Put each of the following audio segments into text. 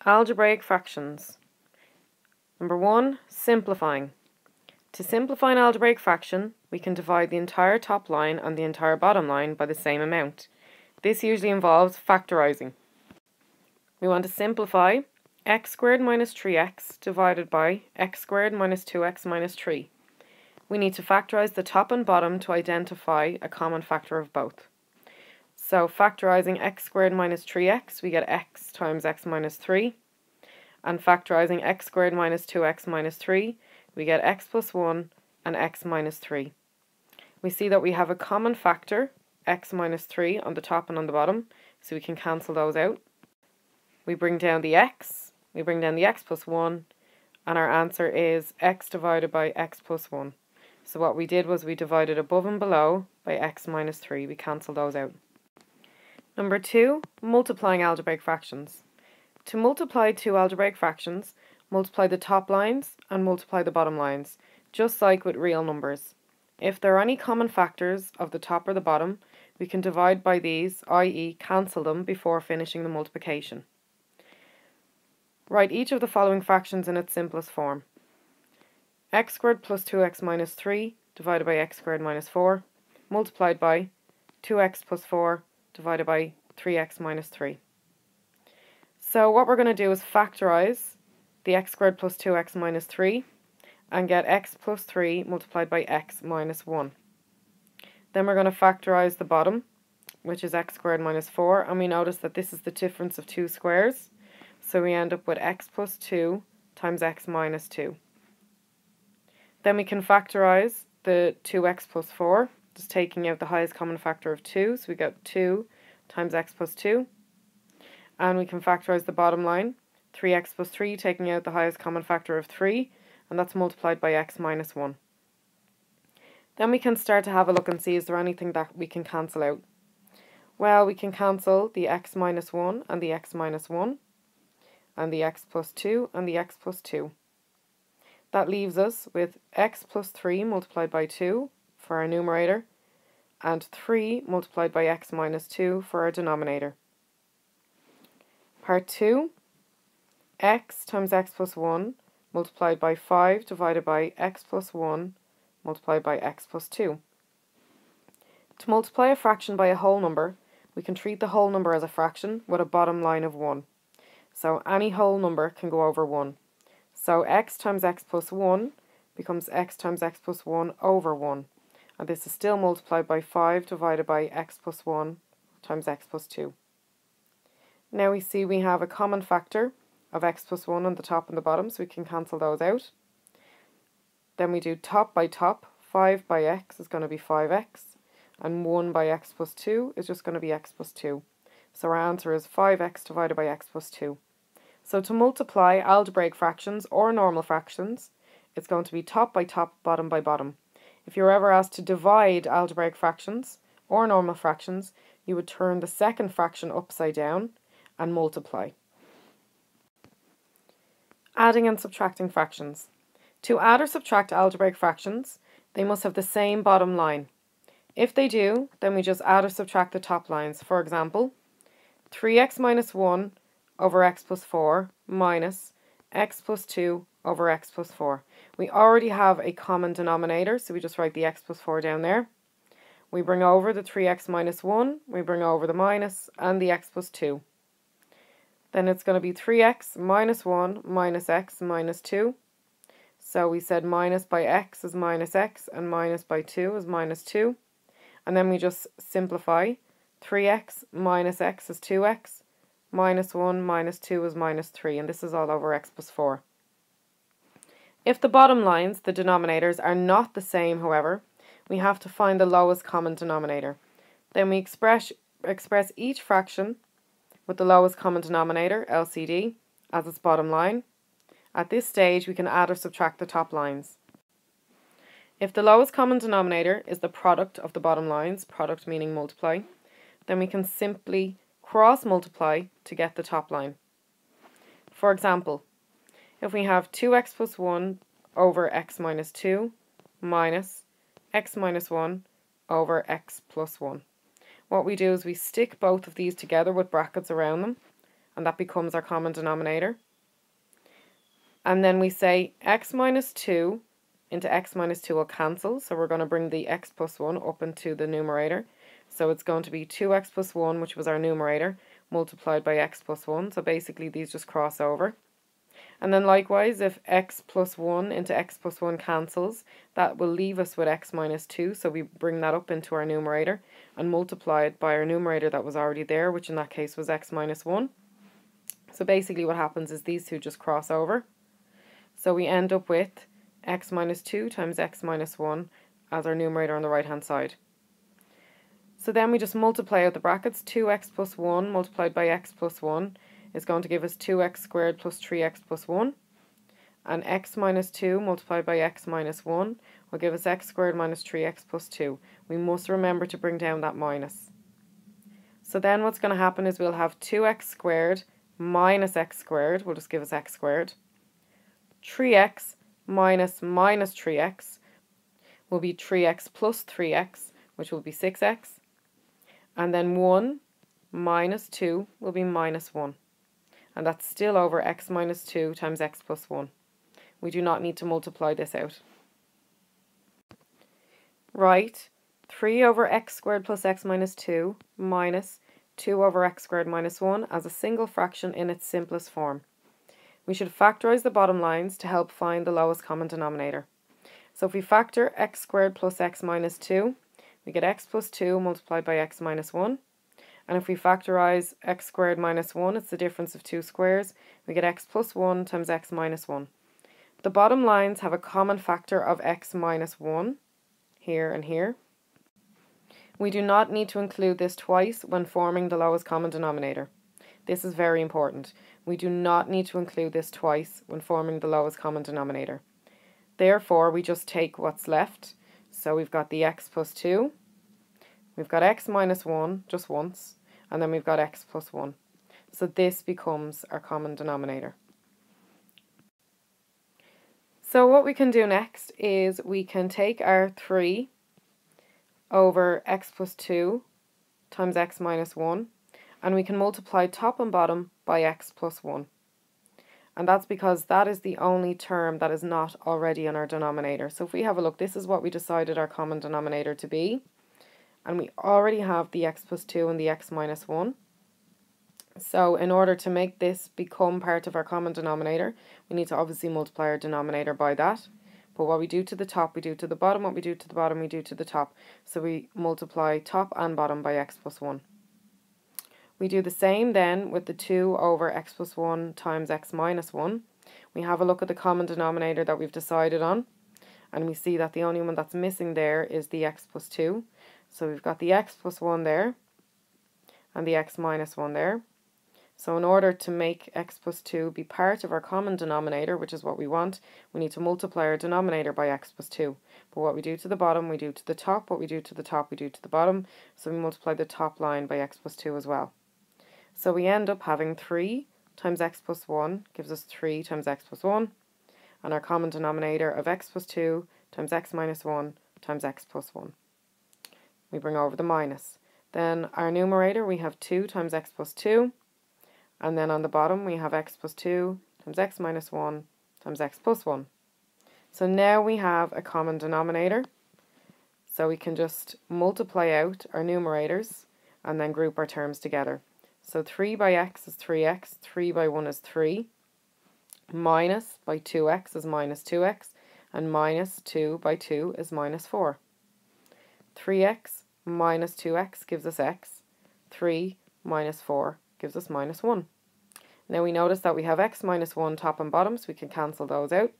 Algebraic fractions. Number 1, simplifying. To simplify an algebraic fraction, we can divide the entire top line and the entire bottom line by the same amount. This usually involves factorising. We want to simplify x squared minus 3x divided by x squared minus 2x minus 3. We need to factorise the top and bottom to identify a common factor of both. So factorising x squared minus 3x, we get x times x minus 3. And factorising x squared minus 2x minus 3, we get x plus 1 and x minus 3. We see that we have a common factor, x minus 3, on the top and on the bottom, so we can cancel those out. We bring down the x, we bring down the x plus 1, and our answer is x divided by x plus 1. So what we did was we divided above and below by x minus 3. We cancel those out. Number 2, multiplying algebraic fractions. To multiply two algebraic fractions, multiply the top lines and multiply the bottom lines, just like with real numbers. If there are any common factors of the top or the bottom, we can divide by these, i.e. cancel them before finishing the multiplication. Write each of the following fractions in its simplest form. X squared plus 2x minus 3 divided by x squared minus 4 multiplied by 2x plus 4 divided by 3x minus 3. So what we're going to do is factorise the x squared plus 2x minus 3 and get x plus 3 multiplied by x minus 1. Then we're going to factorise the bottom, which is x squared minus 4, and we notice that this is the difference of two squares, so we end up with x plus 2 times x minus 2. Then we can factorise the 2x plus 4, just taking out the highest common factor of 2, so we get 2 times x plus 2. And we can factorise the bottom line, 3x plus 3, taking out the highest common factor of 3, and that's multiplied by x minus 1. Then we can start to have a look and see, is there anything that we can cancel out? Well, we can cancel the x minus 1 and the x minus 1, and the x plus 2 and the x plus 2. That leaves us with x plus 3 multiplied by 2 for our numerator, and 3 multiplied by x minus 2 for our denominator. Part 2, x times x plus 1 multiplied by 5 divided by x plus 1 multiplied by x plus 2. To multiply a fraction by a whole number, we can treat the whole number as a fraction with a bottom line of 1. So any whole number can go over 1. So x times x plus 1 becomes x times x plus 1 over 1. And this is still multiplied by 5 divided by x plus 1 times x plus 2. Now we see we have a common factor of x plus 1 on the top and the bottom, so we can cancel those out. Then we do top by top. 5 by x is going to be 5x, and 1 by x plus 2 is just going to be x plus 2. So our answer is 5x divided by x plus 2. So to multiply algebraic fractions or normal fractions, it's going to be top by top, bottom by bottom. If you're ever asked to divide algebraic fractions or normal fractions, you would turn the second fraction upside down and multiply. Adding and subtracting fractions. To add or subtract algebraic fractions, they must have the same bottom line. If they do, then we just add or subtract the top lines. For example, 3x minus 1 over x plus 4 minus x plus 2 over x plus 4. We already have a common denominator, so we just write the x plus 4 down there. We bring over the 3x minus 1, we bring over the minus, and the x plus 2. Then it's going to be 3x minus 1 minus x minus 2. So we said minus by x is minus x, and minus by 2 is minus 2. And then we just simplify. 3x minus x is 2x. Minus 1 minus 2 is minus 3, and this is all over x plus 4. If the bottom lines, the denominators, are not the same, however, we have to find the lowest common denominator. Then we express each fraction with the lowest common denominator, LCD, as its bottom line. At this stage, we can add or subtract the top lines. If the lowest common denominator is the product of the bottom lines, product meaning multiply, then we can simply cross multiply to get the top line. For example, if we have 2x plus 1 over x minus 2 minus x minus 1 over x plus 1. What we do is we stick both of these together with brackets around them, and that becomes our common denominator. And then we say x minus 2 into x minus 2 will cancel, so we're going to bring the x plus 1 up into the numerator. So it's going to be 2x plus 1, which was our numerator, multiplied by x plus 1. So basically these just cross over. And then likewise, if x plus 1 into x plus 1 cancels, that will leave us with x minus 2. So we bring that up into our numerator and multiply it by our numerator that was already there, which in that case was x minus 1. So basically what happens is these two just cross over. So we end up with x minus 2 times x minus 1 as our numerator on the right hand side. So then we just multiply out the brackets. 2x plus 1 multiplied by x plus 1 is going to give us 2x squared plus 3x plus 1. And x minus 2 multiplied by x minus 1 will give us x squared minus 3x plus 2. We must remember to bring down that minus. So then what's going to happen is we'll have 2x squared minus x squared will just give us x squared. 3x minus 3x will be 3x plus 3x, which will be 6x. And then 1 minus 2 will be minus 1. And that's still over x minus 2 times x plus 1. We do not need to multiply this out. Write 3 over x squared plus x minus 2 minus 2 over x squared minus 1 as a single fraction in its simplest form. We should factorize the bottom lines to help find the lowest common denominator. So if we factor x squared plus x minus 2, we get x plus 2 multiplied by x minus 1. And if we factorize x squared minus 1, it's the difference of two squares, we get x plus 1 times x minus 1. The bottom lines have a common factor of x minus 1, here and here. We do not need to include this twice when forming the lowest common denominator. This is very important. We do not need to include this twice when forming the lowest common denominator. Therefore, we just take what's left. So we've got the x plus 2, we've got x minus 1 just once, and then we've got x plus 1. So this becomes our common denominator. So what we can do next is we can take our 3 over x plus 2 times x minus 1, and we can multiply top and bottom by x plus 1. And that's because that is the only term that is not already in our denominator. So if we have a look, this is what we decided our common denominator to be. And we already have the x plus 2 and the x minus 1. So in order to make this become part of our common denominator, we need to obviously multiply our denominator by that. But what we do to the top, we do to the bottom. What we do to the bottom, we do to the top. So we multiply top and bottom by x plus 1. We do the same then with the 2 over x plus 1 times x minus 1. We have a look at the common denominator that we've decided on, and we see that the only one that's missing there is the x plus 2. So we've got the x plus 1 there, and the x minus 1 there. So in order to make x plus 2 be part of our common denominator, which is what we want, we need to multiply our denominator by x plus 2. But what we do to the bottom, we do to the top. What we do to the top, we do to the bottom. So we multiply the top line by x plus 2 as well. So we end up having 3 times x plus 1 gives us 3 times x plus 1. And our common denominator of x plus 2 times x minus 1 times x plus 1. We bring over the minus. Then our numerator, we have 2 times x plus 2. And then on the bottom, we have x plus 2 times x minus 1 times x plus 1. So now we have a common denominator. So we can just multiply out our numerators and then group our terms together. So 3 by x is 3x, 3 by 1 is 3, minus by 2x is minus 2x, and minus 2 by 2 is minus 4. 3x minus 2x gives us x, 3 minus 4 gives us minus 1. Now we notice that we have x minus 1 top and bottom, so we can cancel those out.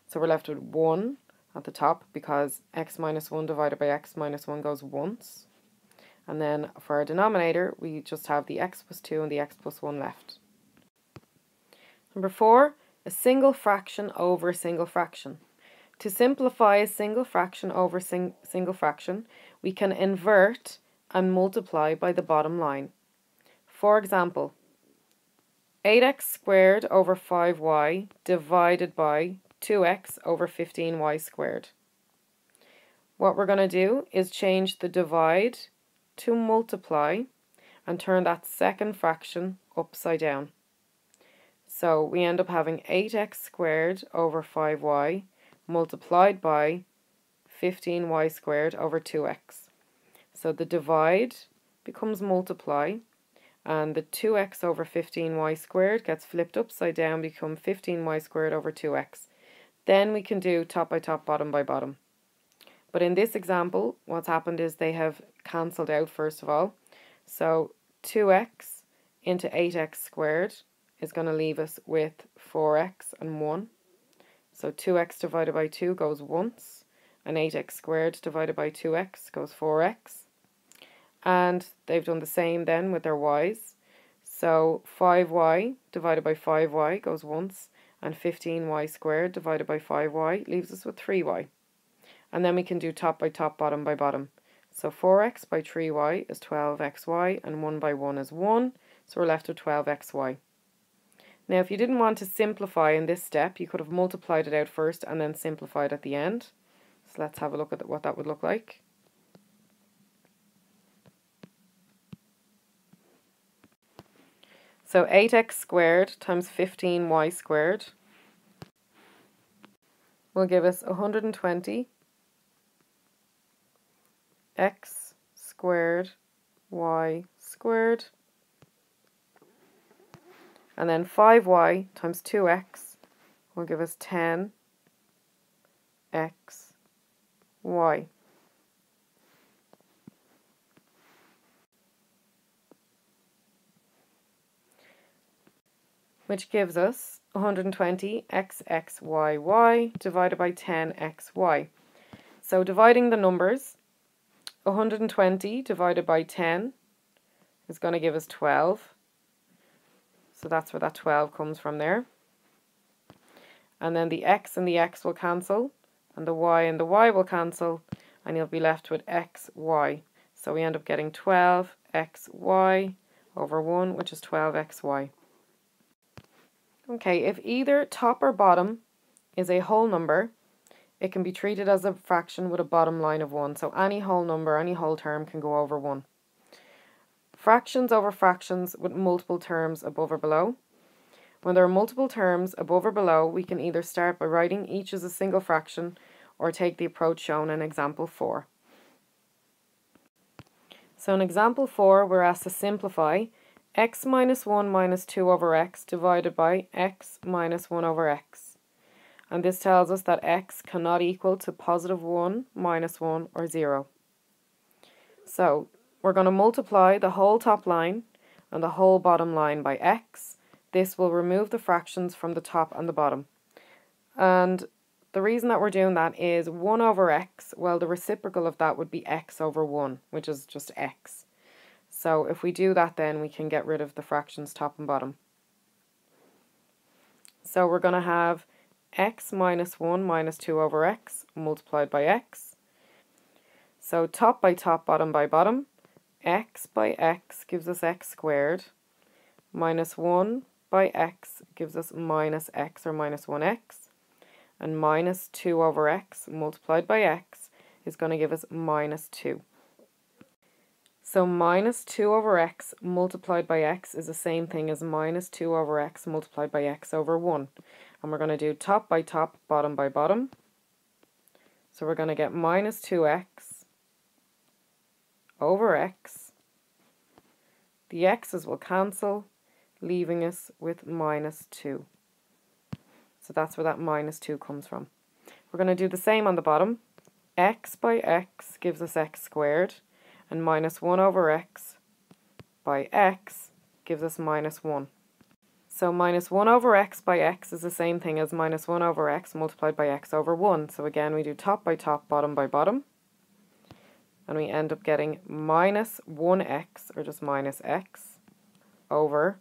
So we're left with 1 at the top because x minus 1 divided by x minus 1 goes once. And then for our denominator, we just have the x plus 2 and the x plus 1 left. Number 4, a single fraction over a single fraction. To simplify a single fraction over single fraction, we can invert and multiply by the bottom line. For example, 8x squared over 5y divided by 2x over 15y squared. What we're going to do is change the divide to multiply and turn that second fraction upside down. So we end up having 8x squared over 5y multiplied by 15y squared over 2x. So the divide becomes multiply, and the 2x over 15y squared gets flipped upside down, become 15y squared over 2x. Then we can do top by top, bottom by bottom. But in this example, what's happened is they have cancelled out first of all. So 2x into 8x squared is going to leave us with 4x and 1. So 2x divided by 2 goes once, and 8x squared divided by 2x goes 4x. And they've done the same then with their y's. So 5y divided by 5y goes once, and 15y squared divided by 5y leaves us with 3y. And then we can do top by top, bottom by bottom. So 4x by 3y is 12xy, and 1 by 1 is 1, so we're left with 12xy. Now if you didn't want to simplify in this step, you could have multiplied it out first and then simplified at the end. So let's have a look at what that would look like. So 8x squared times 15y squared will give us 120 x squared y squared, and then 5y times 2x will give us 10 x y. Which gives us 120 x y y divided by 10 x y. So dividing the numbers, 120 divided by 10 is going to give us 12. So that's where that 12 comes from there. And then the x and the x will cancel, and the y will cancel, and you'll be left with xy. So we end up getting 12xy over 1, which is 12xy. Okay, if either top or bottom is a whole number, it can be treated as a fraction with a bottom line of 1. So any whole number, any whole term can go over 1. Fractions over fractions with multiple terms above or below. When there are multiple terms above or below, we can either start by writing each as a single fraction or take the approach shown in example 4. So in example 4, we're asked to simplify x minus 1 minus 2 over x divided by x minus 1 over x. And this tells us that x cannot equal to positive 1, minus 1, or 0. So we're going to multiply the whole top line and the whole bottom line by x. This will remove the fractions from the top and the bottom. And the reason that we're doing that is 1 over x, well, the reciprocal of that would be x over 1, which is just x. So if we do that, then we can get rid of the fractions top and bottom. So we're going to have x minus 1 minus 2 over x multiplied by x. So top by top, bottom by bottom, x by x gives us x squared, minus 1 by x gives us minus x or minus 1x, and minus 2 over x multiplied by x is going to give us minus 2. So minus 2 over x multiplied by x is the same thing as minus 2 over x multiplied by x over 1. And we're going to do top by top, bottom by bottom. So we're going to get minus 2x over x. The x's will cancel, leaving us with minus 2. So that's where that minus 2 comes from. We're going to do the same on the bottom. X by x gives us x squared, and minus 1 over x by x gives us minus 1. So minus 1 over x by x is the same thing as minus 1 over x multiplied by x over 1. So again, we do top by top, bottom by bottom. And we end up getting minus 1x, or just minus x, over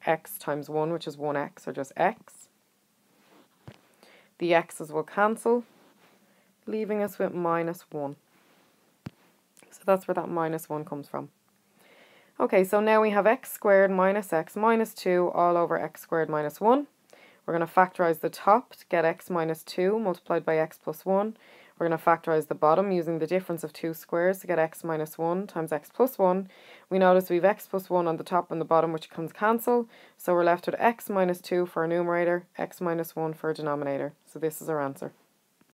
x times 1, which is 1x, or just x. The x's will cancel, leaving us with minus 1. So that's where that minus 1 comes from. Okay, so now we have x squared minus x minus 2 all over x squared minus 1. We're going to factorize the top to get x minus 2 multiplied by x plus 1. We're going to factorise the bottom using the difference of two squares to get x minus 1 times x plus 1. We notice we have x plus 1 on the top and the bottom, which can cancel, so we're left with x minus 2 for our numerator, x minus 1 for our denominator. So this is our answer.